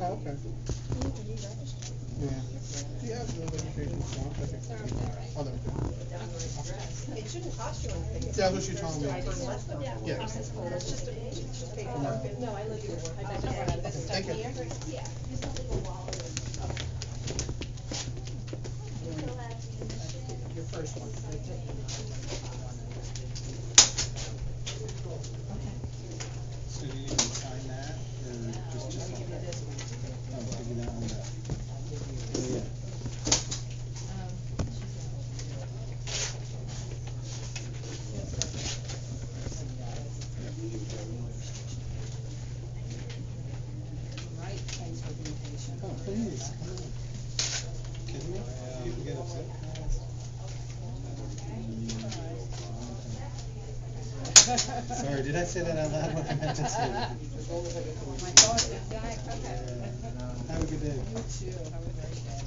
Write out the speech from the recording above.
Oh, okay. Yeah. Do you have the registration form? I think so. Oh, there we go. It shouldn't cost you anything. Yeah, that's what she told me. Yeah. It's just paperwork. No, I live here. Thank you. Yeah. Your first one. So you need to sign that, or just oh, give you that one back. Yeah. Right, thanks for being patient. Oh, please, come on. Kidding me? People get upset. Sorry, did I say that out loud? I meant to say that. My thought is that, okay. Have a good day. You too, have a great day.